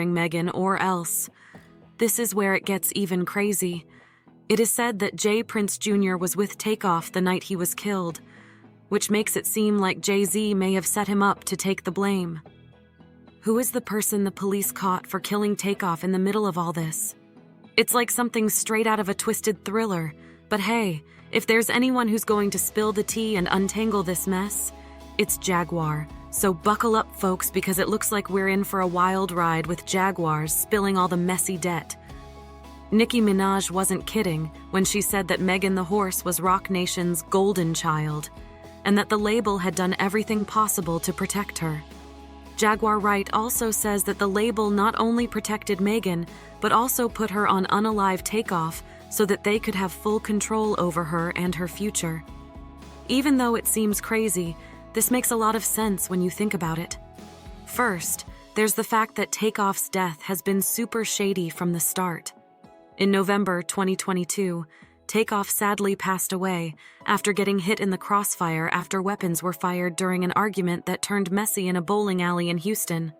Megan or else. This is where it gets even crazy. It is said that Jay Prince Jr. was with Takeoff the night he was killed, which makes it seem like Jay-Z may have set him up to take the blame. Who is the person the police caught for killing Takeoff in the middle of all this? It's like something straight out of a twisted thriller, but hey, if there's anyone who's going to spill the tea and untangle this mess, it's Jaguar. So buckle up, folks, because it looks like we're in for a wild ride with Jaguars spilling all the messy debt. Nicki Minaj wasn't kidding when she said that Megan the Horse was Roc Nation's golden child, and that the label had done everything possible to protect her. Jaguar Wright also says that the label not only protected Megan, but also put her on unalive Takeoff so that they could have full control over her and her future. Even though it seems crazy, this makes a lot of sense when you think about it. First, there's the fact that Takeoff's death has been super shady from the start. In November 2022, Takeoff sadly passed away after getting hit in the crossfire after weapons were fired during an argument that turned messy in a bowling alley in Houston.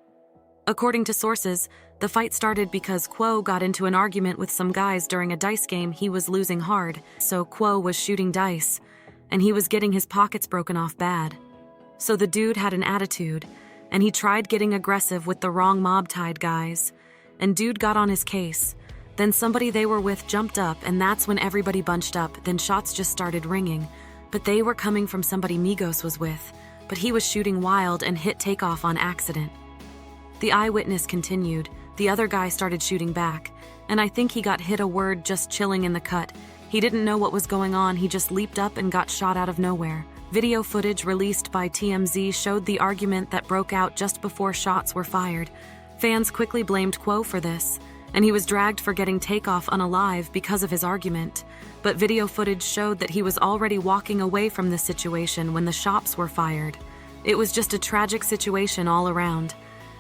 According to sources, the fight started because Quo got into an argument with some guys during a dice game he was losing hard, so Quo was shooting dice, and he was getting his pockets broken off bad. So the dude had an attitude, and he tried getting aggressive with the wrong mob-tied guys, and dude got on his case. Then somebody they were with jumped up, and that's when everybody bunched up. Then shots just started ringing, but they were coming from somebody Migos was with, but he was shooting wild and hit Takeoff on accident. The eyewitness continued, the other guy started shooting back, and I think he got hit a word just chilling in the cut. He didn't know what was going on, he just leaped up and got shot out of nowhere. Video footage released by TMZ showed the argument that broke out just before shots were fired. Fans quickly blamed Quo for this, and he was dragged for getting Takeoff unalive because of his argument. But video footage showed that he was already walking away from the situation when the shots were fired. It was just a tragic situation all around.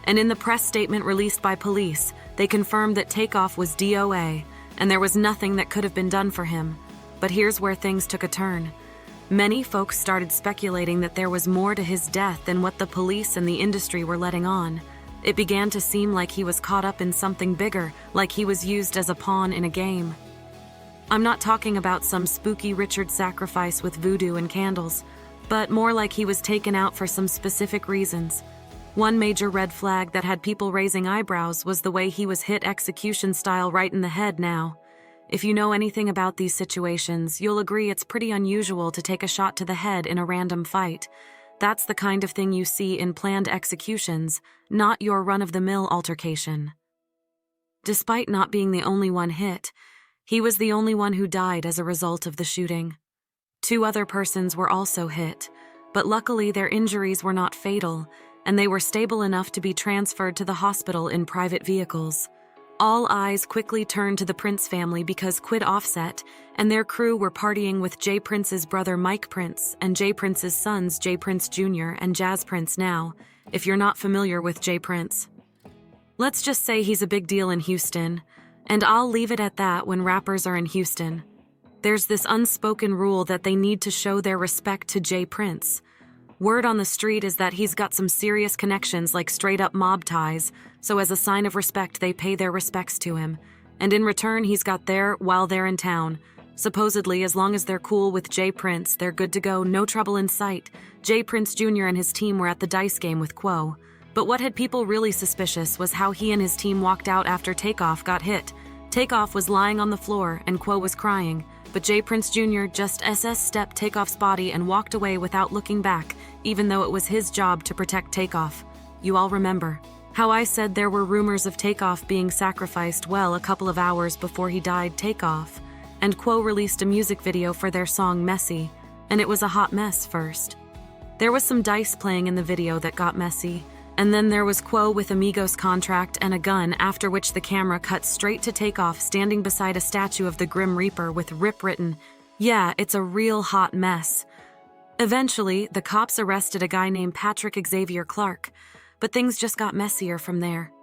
And in the press statement released by police, they confirmed that Takeoff was DOA, and there was nothing that could have been done for him. But here's where things took a turn. Many folks started speculating that there was more to his death than what the police and the industry were letting on. It began to seem like he was caught up in something bigger, like he was used as a pawn in a game. I'm not talking about some spooky Richard sacrifice with voodoo and candles, but more like he was taken out for some specific reasons. One major red flag that had people raising eyebrows was the way he was hit execution style right in the head now. If you know anything about these situations, you'll agree it's pretty unusual to take a shot to the head in a random fight. That's the kind of thing you see in planned executions, not your run-of-the-mill altercation. Despite not being the only one hit, he was the only one who died as a result of the shooting. 2 other persons were also hit, but luckily their injuries were not fatal, and they were stable enough to be transferred to the hospital in private vehicles. All eyes quickly turned to the Prince family because Quid Offset and their crew were partying with Jay Prince's brother Mike Prince and Jay Prince's sons Jay Prince Jr. and Jazz Prince now, if you're not familiar with Jay Prince. Let's just say he's a big deal in Houston, and I'll leave it at that when rappers are in Houston. There's this unspoken rule that they need to show their respect to Jay Prince. Word on the street is that he's got some serious connections like straight-up mob ties, so as a sign of respect they pay their respects to him. And in return he's got their while they're in town. Supposedly, as long as they're cool with Jay Prince, they're good to go, no trouble in sight. Jay Prince Jr. and his team were at the dice game with Quo. But what had people really suspicious was how he and his team walked out after Takeoff got hit. Takeoff was lying on the floor and Quo was crying. But Jay Prince Jr. just stepped Takeoff's body and walked away without looking back, even though it was his job to protect Takeoff. You all remember how I said there were rumors of Takeoff being sacrificed a couple of hours before he died. Takeoff and Quo released a music video for their song Messy, and it was a hot mess first. There was some dice playing in the video that got messy, and then there was Quo with Amigos contract and a gun, after which the camera cut straight to Takeoff standing beside a statue of the Grim Reaper with RIP written. Yeah, it's a real hot mess. Eventually, the cops arrested a guy named Patrick Xavier Clark, but things just got messier from there.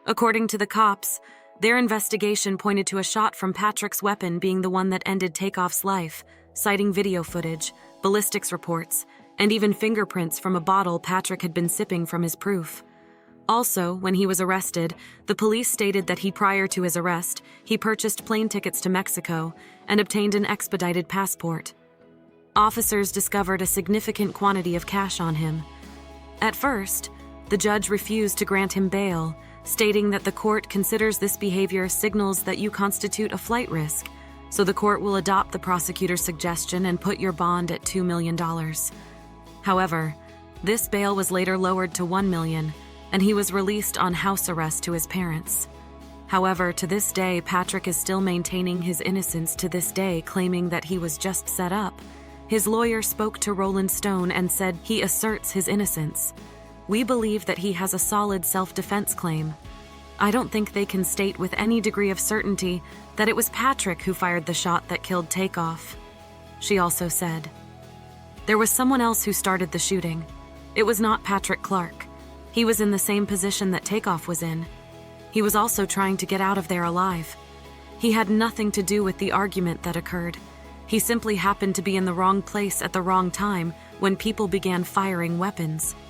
According to the cops, their investigation pointed to a shot from Patrick's weapon being the one that ended Takeoff's life, citing video footage, ballistics reports, and even fingerprints from a bottle Patrick had been sipping from his proof. Also, when he was arrested, the police stated that prior to his arrest, he purchased plane tickets to Mexico and obtained an expedited passport. Officers discovered a significant quantity of cash on him. At first, the judge refused to grant him bail, stating that the court considers this behavior signals that you constitute a flight risk, so the court will adopt the prosecutor's suggestion and put your bond at $2 million. However, this bail was later lowered to $1 million, and he was released on house arrest to his parents. However, to this day, Patrick is still maintaining his innocence to this day, claiming that he was just set up. His lawyer spoke to Rolling Stone and said he asserts his innocence. We believe that he has a solid self-defense claim. I don't think they can state with any degree of certainty that it was Patrick who fired the shot that killed Takeoff. She also said, there was someone else who started the shooting. It was not Patrick Clark. He was in the same position that Takeoff was in. He was also trying to get out of there alive. He had nothing to do with the argument that occurred. He simply happened to be in the wrong place at the wrong time when people began firing weapons.